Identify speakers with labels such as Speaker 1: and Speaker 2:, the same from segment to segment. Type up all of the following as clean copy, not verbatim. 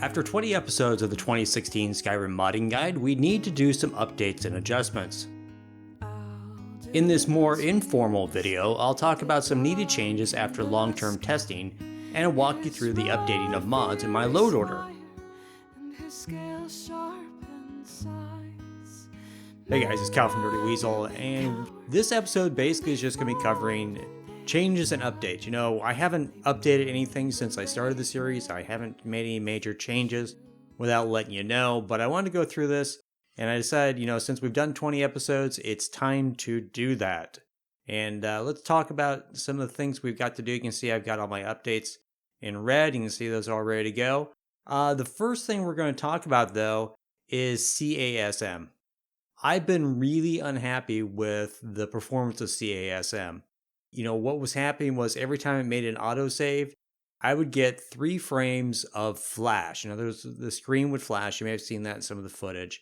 Speaker 1: After 20 episodes of the 2016 Skyrim Modding Guide, we need to do some updates and adjustments. In this more informal video, I'll talk about some needed changes after long-term testing and walk you through the updating of mods in my load order. Hey guys, it's Cal from Dirty Weasel, and this episode basically is just going to be covering changes and updates. You know, I haven't updated anything since I started the series. I haven't made any major changes without letting you know, but I wanted to go through this, and I decided, you know, since we've done 20 episodes, it's time to do that. And let's talk about some of the things we've got to do. You can see I've got all my updates in red. You can see those are all ready to go. The first thing we're going to talk about, though, is CASM. I've been really unhappy with the performance of CASM. You know, what was happening was every time it made an autosave, I would get 3 frames of flash. You know, the screen would flash. You may have seen that in some of the footage.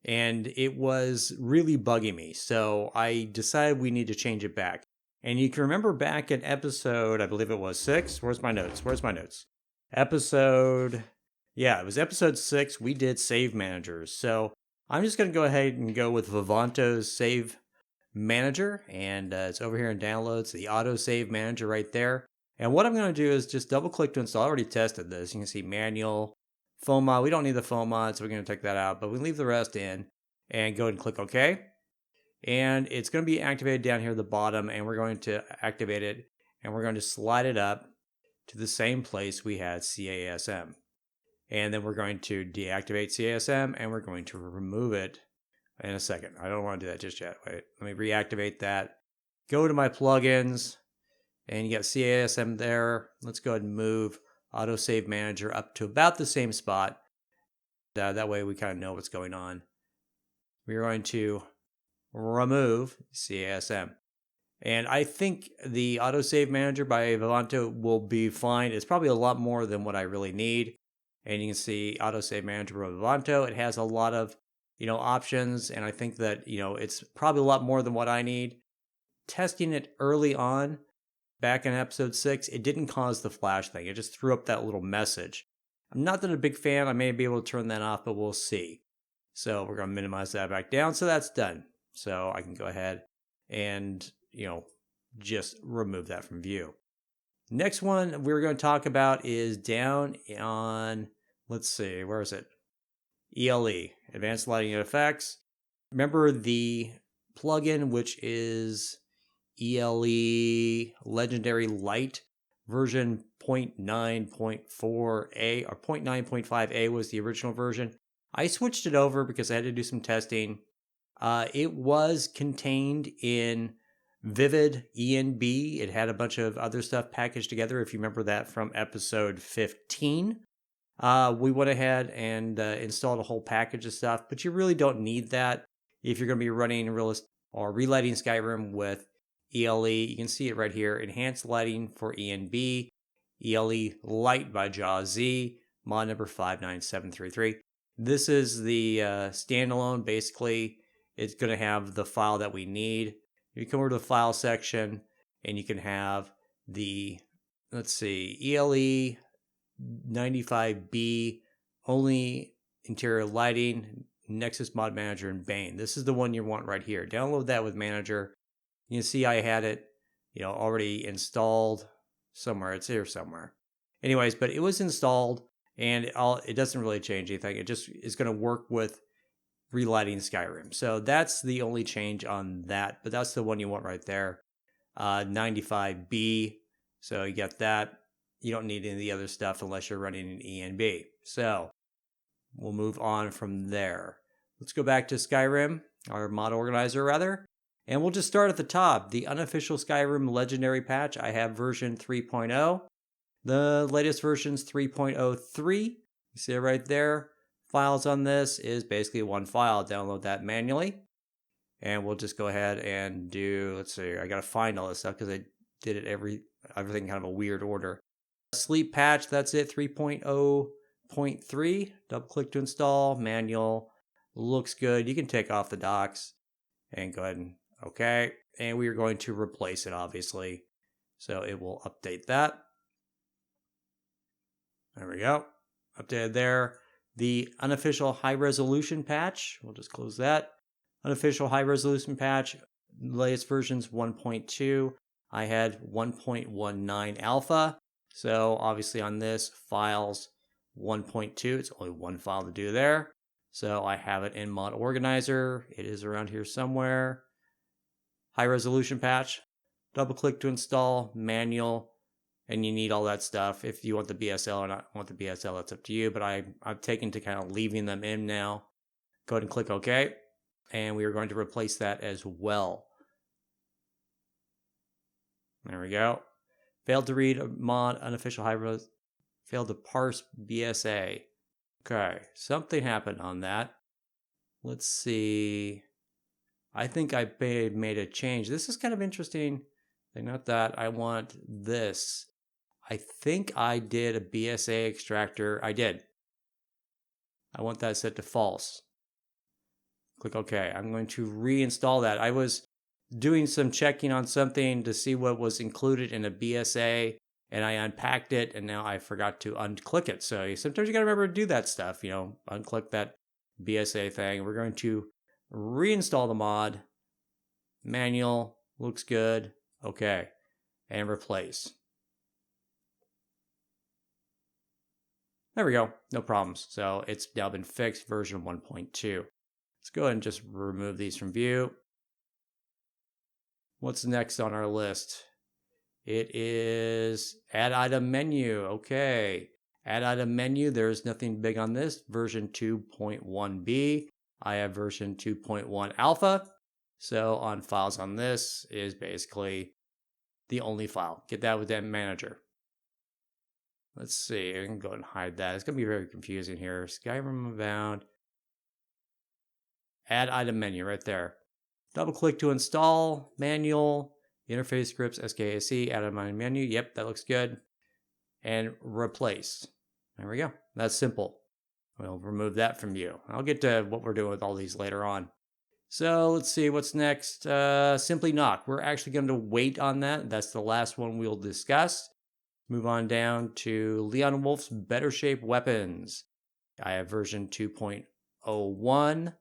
Speaker 1: And it was really bugging me. So I decided we need to change it back. And you can remember back in episode, I believe it was 6. Where's my notes? It was episode 6. We did save managers. So I'm just going to go ahead and go with Vivanto's save manager, and it's over here in downloads, the auto save manager right there. And what I'm going to do is just double click to install. I already tested this. You can see manual, foam mod. We don't need the foam mod, so we're going to take that out, but we leave the rest in and go ahead and click OK. And it's going to be activated down here at the bottom, and we're going to activate it, and we're going to slide it up to the same place we had CASM. And then we're going to deactivate CASM, and we're going to remove it in a second. I don't want to do that just yet. Wait, let me reactivate that. Go to my plugins, and you got CASM there. Let's go ahead and move Autosave Manager up to about the same spot. That way we kind of know what's going on. We're going to remove CASM. And I think the Autosave Manager by Vivanto will be fine. It's probably a lot more than what I really need. And you can see Autosave Manager by Vivanto. It has a lot of options, and I think that, it's probably a lot more than what I need. Testing it early on, back in episode 6, it didn't cause the flash thing. It just threw up that little message. I'm not that a big fan. I may be able to turn that off, but we'll see. So we're going to minimize that back down. So that's done. So I can go ahead and, just remove that from view. Next one we're going to talk about is down on, let's see, where is it? ELE, Advanced Lighting and Effects. Remember the plugin, which is ELE Legendary Light version 0.9.4a or 0.9.5a was the original version. I switched it over because I had to do some testing. It was contained in Vivid ENB. It had a bunch of other stuff packaged together, if you remember that from episode 15. We went ahead and installed a whole package of stuff, but you really don't need that if you're going to be running relighting Skyrim with ELE. You can see it right here, Enhanced Lighting for ENB, ELE Light by JawZ, mod number 59733. This is the standalone. Basically, it's going to have the file that we need. You come over to the file section, and you can have the, ELE 95B, only interior lighting, Nexus Mod Manager, and Bane. This is the one you want right here. Download that with Manager. You can see I had it, already installed somewhere. It's here somewhere. Anyways, but it was installed, and it doesn't really change anything. It just is going to work with relighting Skyrim. So that's the only change on that, but that's the one you want right there. 95B. So you get that. You don't need any of the other stuff unless you're running an ENB. So we'll move on from there. Let's go back to Skyrim, our mod organizer rather, and we'll just start at the top. The unofficial Skyrim Legendary patch, I have version 3.0. The latest version's 3.03. You see it right there. Files on this is basically one file. Download that manually. And we'll just go ahead and do, let's see, I got to find all this stuff because I did it everything kind of a weird order. Sleep patch, that's it, 3.0.3. Double click to install, manual, looks good. You can take off the docks and go ahead and okay. And we are going to replace it, obviously. So it will update that. There we go. updated there. The unofficial high resolution patch, we'll just close that. Unofficial high resolution patch, latest version's 1.2. I had 1.19 alpha. So obviously on this, files 1.2, it's only one file to do there. So I have it in mod organizer. It is around here somewhere. High resolution patch. Double click to install, manual, and you need all that stuff. If you want the BSL or not want the BSL, that's up to you. But I've taken to kind of leaving them in now. Go ahead and click OK. And we are going to replace that as well. There we go. Failed to read mod unofficial high res. Failed to parse BSA. Okay, something happened on that. Let's see. I think I made a change. This is kind of interesting. Not that. I want this. I think I did a BSA extractor. I did. I want that set to false. Click OK. I'm going to reinstall that. I was doing some checking on something to see what was included in a BSA, and I unpacked it, and now I forgot to unclick it. So sometimes you got to remember to do that stuff, unclick that BSA thing. We're going to reinstall the mod. Manual, looks good. Okay. And replace. There we go. No problems. So it's now been fixed, version 1.2. Let's go ahead and just remove these from view. What's next on our list? It is add item menu. Okay. Add item menu. There's nothing big on this. Version 2.1b. I have version 2.1 alpha. So on files on this is basically the only file. Get that with that manager. Let's see. I can go ahead and hide that. It's going to be very confusing here. Skyrim Unbound. Add item menu right there. Double click to install. Manual. Interface scripts. SKAC. Add item menu. Yep, that looks good. And replace. There we go. That's simple. We'll remove that from view. I'll get to what we're doing with all these later on. So let's see what's next. Simply knock. We're actually going to wait on that. That's the last one we'll discuss. Move on down to Leon Wolf's Better Shape Weapons. I have version 2.01,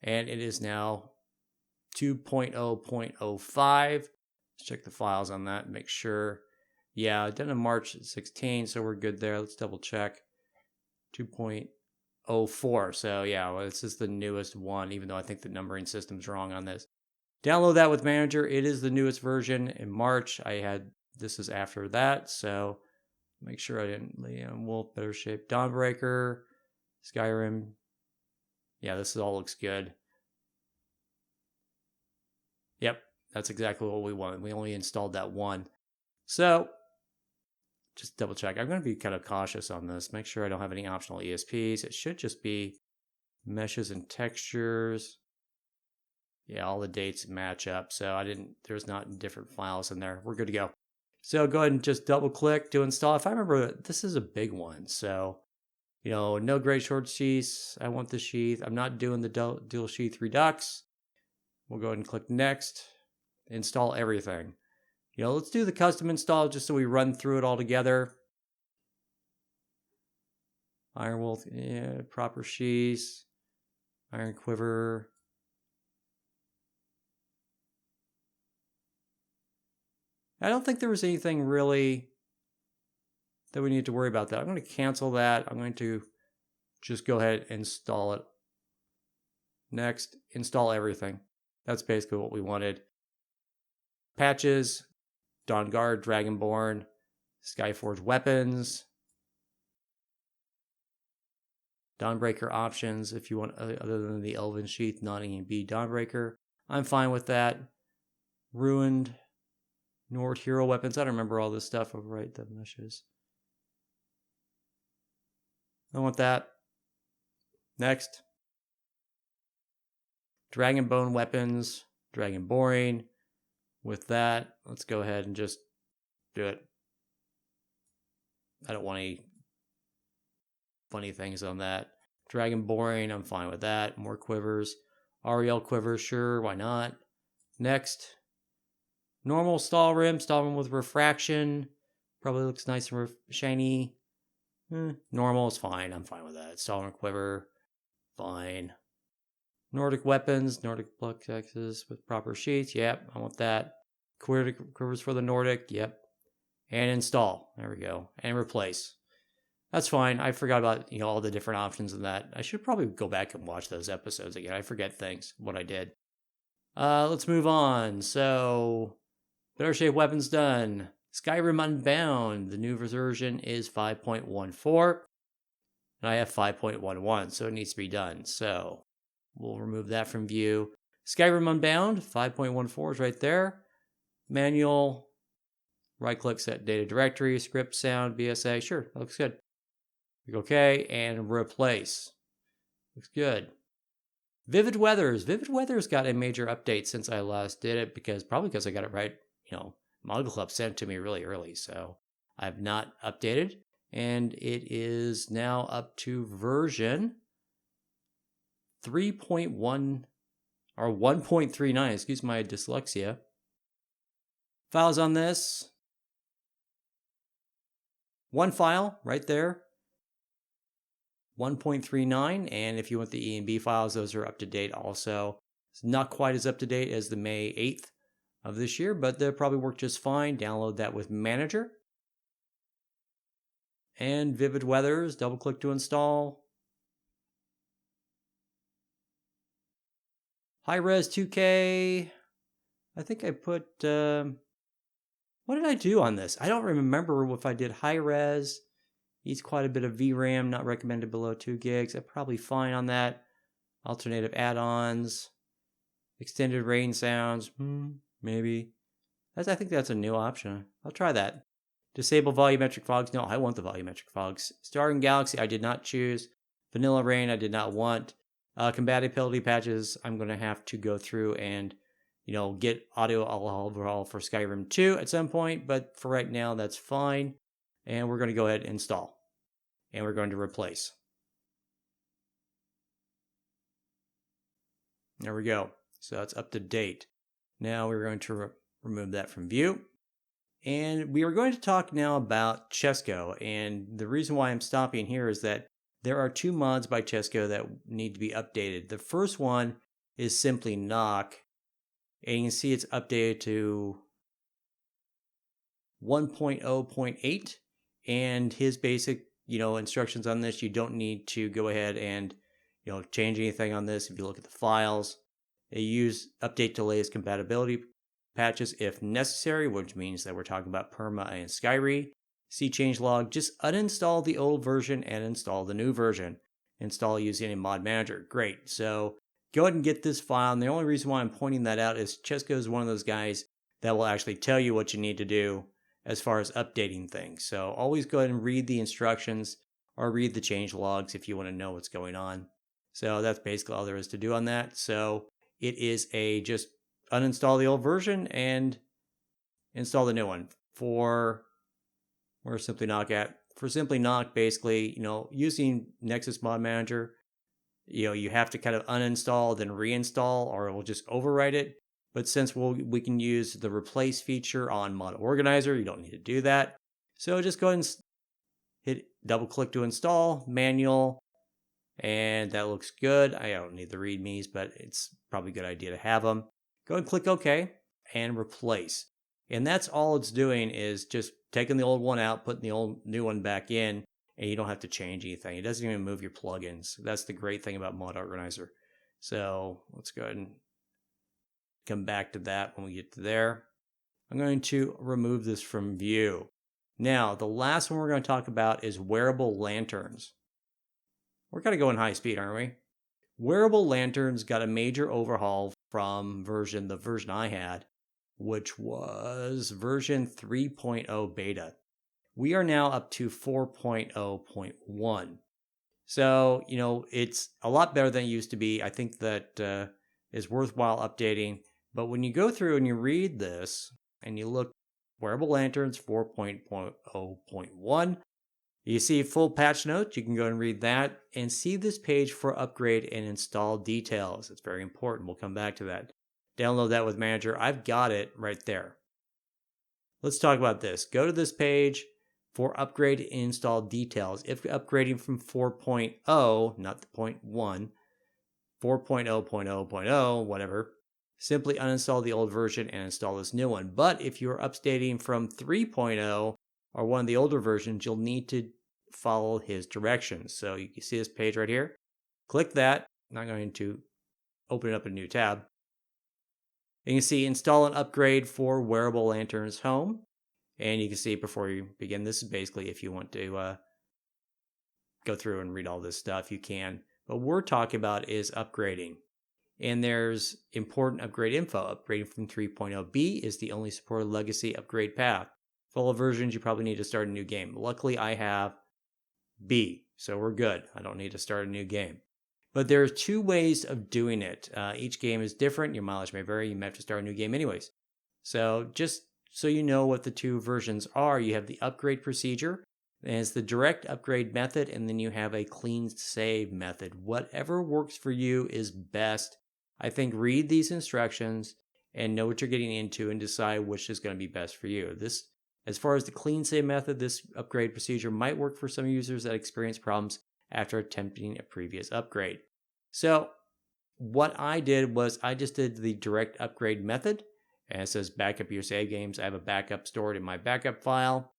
Speaker 1: and it is now 2.0.05. Let's check the files on that and make sure. Yeah, done in March 16, so we're good there. Let's double check. 2.04. So yeah, well, this is the newest one, even though I think the numbering system's wrong on this. Download that with Manager. It is the newest version in March. This is after that, so make sure I didn't. Leon Wolf, Better Shape, Dawnbreaker, Skyrim. Yeah, this all looks good. Yep, that's exactly what we want. We only installed that one. So just double check. I'm going to be kind of cautious on this. Make sure I don't have any optional ESPs. It should just be meshes and textures. Yeah, all the dates match up. So there's not different files in there. We're good to go. So go ahead and just double click to install. If I remember, this is a big one. So, no gray short sheaths. I want the sheath. I'm not doing the dual sheath redux. We'll go ahead and click next. Install everything. Let's do the custom install just so we run through it all together. Iron Wolf, yeah, proper sheaths. Iron Quiver. I don't think there was anything really that we need to worry about that. I'm going to cancel that. I'm going to just go ahead and install it. Next, install everything. That's basically what we wanted. Patches, Dawnguard, Dragonborn, Skyforge weapons, Dawnbreaker options if you want other than the Elven Sheath, Nottingham B Dawnbreaker. I'm fine with that. Ruined Nord hero weapons. I don't remember all this stuff. I'll write the meshes. I want that. Next. Dragonbone weapons. Dragonboring. With that, let's go ahead and just do it. I don't want any funny things on that. Dragonboring, I'm fine with that. More quivers. Ariel quivers, sure, why not? Next. Normal stall rim with refraction. Probably looks nice and shiny. Normal is fine. I'm fine with that. Sovereign Quiver, fine. Nordic weapons, Nordic plexes with proper sheets. Yep, I want that. Quivers for the Nordic. Yep. And install. There we go. And replace. That's fine. I forgot about all the different options in that. I should probably go back and watch those episodes again. I forget things, what I did. Let's move on. So, better shape weapons done. Skyrim Unbound. The new version is 5.14. And I have 5.11, so it needs to be done. So, we'll remove that from view. Skyrim Unbound, 5.14 is right there. Manual, right-click, set data directory, script, sound, BSA. Sure, that looks good. Okay, and replace. Looks good. Vivid Weathers. Vivid Weathers got a major update since I last did it, probably because I got it right. Model Club sent it to me really early, so I've not updated. And it is now up to version 3.1 or 1.39. Excuse my dyslexia. Files on this. One file right there. 1.39, and if you want the E and B files, those are up to date also. It's not quite as up to date as the May 8th of this year, but they'll probably work just fine. Download that with Manager. And Vivid Weathers, double click to install. High Res 2K. I think I put, what did I do on this? I don't remember if I did high res. Needs quite a bit of VRAM, not recommended below 2 gigs. I'm probably fine on that. Alternative add-ons. Extended range sounds, maybe. I think that's a new option. I'll try that. Disable volumetric fogs. No, I want the volumetric fogs. Star and Galaxy, I did not choose. Vanilla Rain, I did not want. Compatibility patches, I'm going to have to go through and, get audio overhaul for Skyrim 2 at some point. But for right now, that's fine. And we're going to go ahead and install. And we're going to replace. There we go. So it's up to date. Now we're going to remove that from view. And we are going to talk now about Chesco. And the reason why I'm stopping here is that there are 2 mods by Chesco that need to be updated. The first one is simply knock. And you can see it's updated to 1.0.8. And his basic, instructions on this, you don't need to go ahead and, change anything on this. If you look at the files, they use update to latest compatibility patches if necessary, which means that we're talking about Perma and Skyrim. See changelog, just uninstall the old version and install the new version. Install using a mod manager. Great. So go ahead and get this file. And the only reason why I'm pointing that out is Chesco is one of those guys that will actually tell you what you need to do as far as updating things. So always go ahead and read the instructions or read the change logs if you want to know what's going on. So that's basically all there is to do on that. So it is just uninstall the old version and install the new one. For Simply Knock at. For Simply Knock, basically, using Nexus Mod Manager, you have to kind of uninstall, then reinstall, or it will just overwrite it. But since we can use the replace feature on Mod Organizer, you don't need to do that. So just go ahead and hit double click to install, manual, and that looks good. I don't need the readmes, but it's probably a good idea to have them. Go ahead and click OK and replace. And that's all it's doing is just taking the old one out, putting the new one back in, and you don't have to change anything. It doesn't even move your plugins. That's the great thing about Mod Organizer. So let's go ahead and come back to that when we get to there. I'm going to remove this from view. Now, the last one we're going to talk about is wearable lanterns. We're kind of going high speed, aren't we? Wearable lanterns got a major overhaul from the version I had, which was version 3.0 beta. We are now up to 4.0.1. So, it's a lot better than it used to be. I think that is worthwhile updating. But when you go through and you read this and you look, wearable lanterns 4.0.1, you see full patch notes. You can go and read that and see this page for upgrade and install details. It's very important. We'll come back to that. Download that with Manager. I've got it right there. Let's talk about this. Go to this page. for upgrade and install details. If upgrading from 4.0, not the 0.1, 4.0.0.0, whatever, simply uninstall the old version and install this new one. But if you're updating from 3.0 or one of the older versions, you'll need to follow his directions. So you can see this page right here. Click that. I'm not going to open up a new tab. You can see install an upgrade for Wearable Lanterns Home. And you can see before you begin, this is basically if you want to go through and read all this stuff, you can. What we're talking about is upgrading. And there's important upgrade info. Upgrading from 3.0B is the only supported legacy upgrade path. For all versions, you probably need to start a new game. Luckily, I have B, so we're good. I don't need to start a new game. But there are two ways of doing it. Each game is different. Your mileage may vary. You may have to start a new game anyways. So just so you know what the two versions are, you have the upgrade procedure, and it's the direct upgrade method, and then you have a clean save method. Whatever works for you is best. I think read these instructions and know what you're getting into and decide which is going to be best for you. This, as far as the clean save method, this upgrade procedure might work for some users that experience problems after attempting a previous upgrade. So what I did was I just did the direct upgrade method. And it says backup your save games. I have a backup stored in my backup file.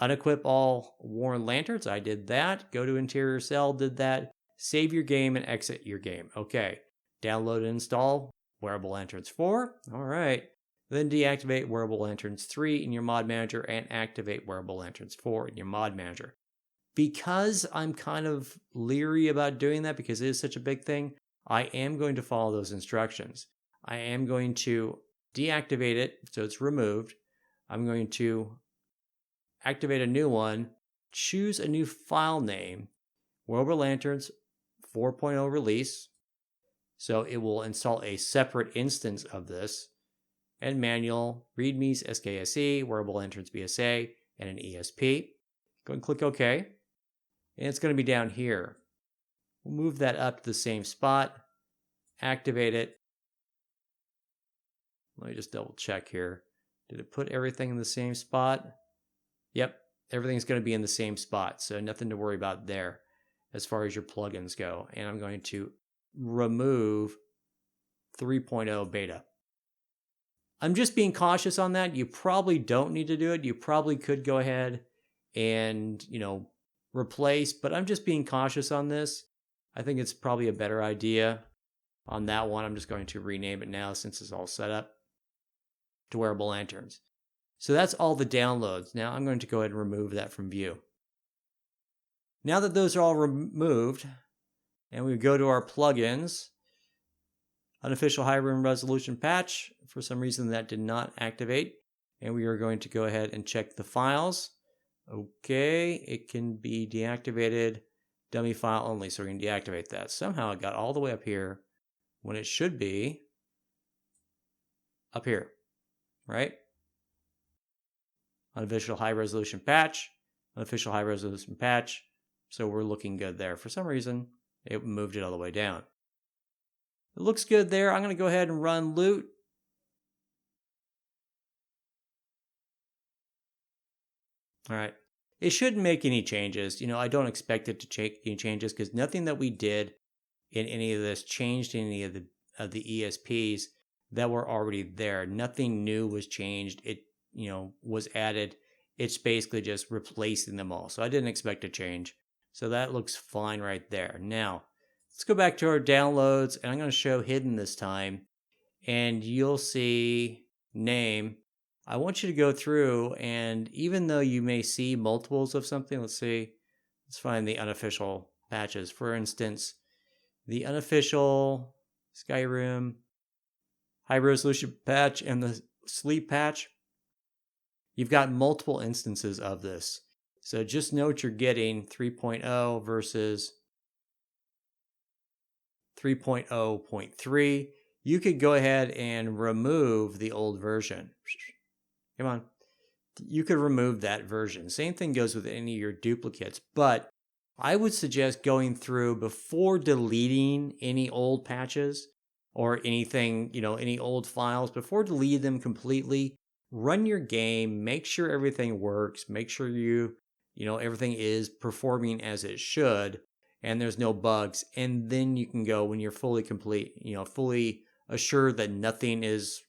Speaker 1: Unequip all worn lanterns. I did that. Go to interior cell. Did that. Save your game and exit your game. Okay. Download and install Wearable Lanterns 4. All right. Then deactivate Wearable Lanterns 3 in your mod manager and activate Wearable Lanterns 4 in your mod manager. Because I'm kind of leery about doing that because it is such a big thing, I am going to follow those instructions. I am going to deactivate it so it's removed. I'm going to activate a new one, choose a new file name, Wearable Lanterns 4.0 release. So it will install a separate instance of this, and manual, readmes, SKSE, Wearable Lanterns BSA, and an ESP. Go and click OK. And it's going to be down here. We'll move that up to the same spot, activate it. Let me just double check here. Did it put everything in the same spot? Yep, everything's going to be in the same spot, so nothing to worry about there as far as your plugins go. And I'm going to remove 3.0 beta. I'm just being cautious on that. You probably don't need to do it. You probably could go ahead and, replace, but I'm just being cautious on this. I think it's probably a better idea on that one. I'm just going to rename it now since it's all set up to Wearable Lanterns. So that's all the downloads. Now I'm going to go ahead and remove that from view. Now that those are all removed, and we go to our plugins, unofficial high room resolution patch, for some reason that did not activate, and we are going to go ahead and check the files. Okay, it can be deactivated, dummy file only, so we're going to deactivate that. Somehow it got all the way up here when it should be up here, right? Unofficial high resolution patch, unofficial high resolution patch. So we're looking good there. For some reason, it moved it all the way down. It looks good there. I'm going to go ahead and run loot. All right. It shouldn't make any changes. I don't expect it to make any changes because nothing that we did in any of this changed any of the ESPs that were already there. Nothing new was changed. It, was added. It's basically just replacing them all. So I didn't expect a change. So that looks fine right there. Now, let's go back to our downloads, and I'm going to show hidden this time. And you'll see name. I want you to go through, and even though you may see multiples of something, let's find the unofficial patches. For instance, the unofficial Skyrim high resolution patch and the sleep patch. You've got multiple instances of this. So just know what you're getting, 3.0 versus 3.0.3. You could go ahead and remove the old version. Come on. You could remove that version. Same thing goes with any of your duplicates, but I would suggest going through before deleting any old patches or anything, any old files, before deleting them completely, run your game, make sure everything works, make sure everything is performing as it should, and there's no bugs. And then you can go when you're fully complete, fully assured that nothing is,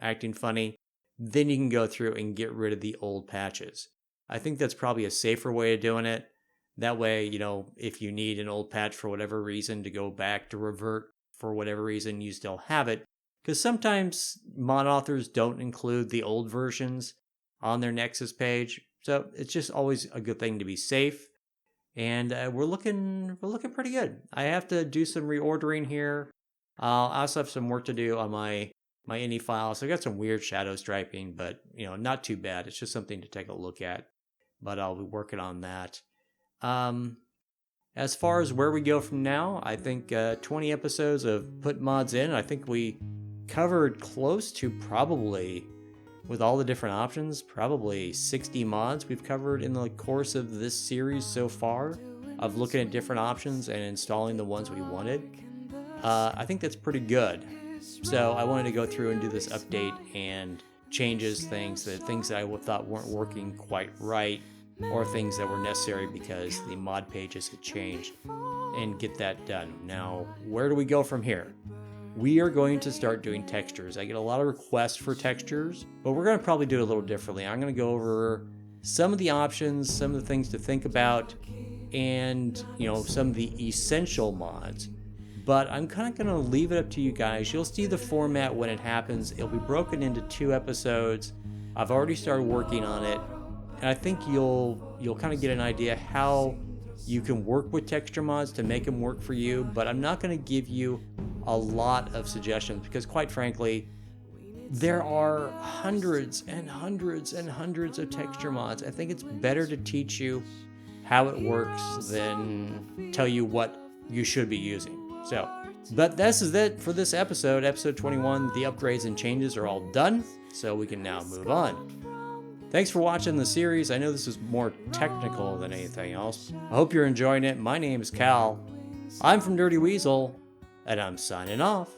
Speaker 1: acting funny. Then you can go through and get rid of the old patches. I think that's probably a safer way of doing it. That way, if you need an old patch for whatever reason to go back to revert for whatever reason, you still have it. Because sometimes mod authors don't include the old versions on their Nexus page. So it's just always a good thing to be safe. And we're looking pretty good. I have to do some reordering here. I also have some work to do on my ini file. So I got some weird shadow striping, but not too bad. It's just something to take a look at. But I'll be working on that. As far as where we go from now, I think 20 episodes of put mods in. I think we covered close to probably, with all the different options, probably 60 mods we've covered in the course of this series so far, of looking at different options and installing the ones we wanted. I think that's pretty good. So I wanted to go through and do this update and changes things that I thought weren't working quite right, or things that were necessary because the mod pages had changed, and get that done. Now, where do we go from here? We are going to start doing textures. I get a lot of requests for textures, but we're going to probably do it a little differently. I'm going to go over some of the options, some of the things to think about, and some of the essential mods. But I'm kind of going to leave it up to you guys. You'll see the format when it happens. It'll be broken into 2 episodes. I've already started working on it. And I think you'll kind of get an idea how you can work with texture mods to make them work for you. But I'm not going to give you a lot of suggestions because, quite frankly, there are hundreds and hundreds and hundreds of texture mods. I think it's better to teach you how it works than tell you what you should be using. So, but this is it for this episode, episode 21. The upgrades and changes are all done, so we can now move on. Thanks for watching the series. I know this is more technical than anything else. I hope you're enjoying it. My name is Cal. I'm from Dirty Weasel, and I'm signing off.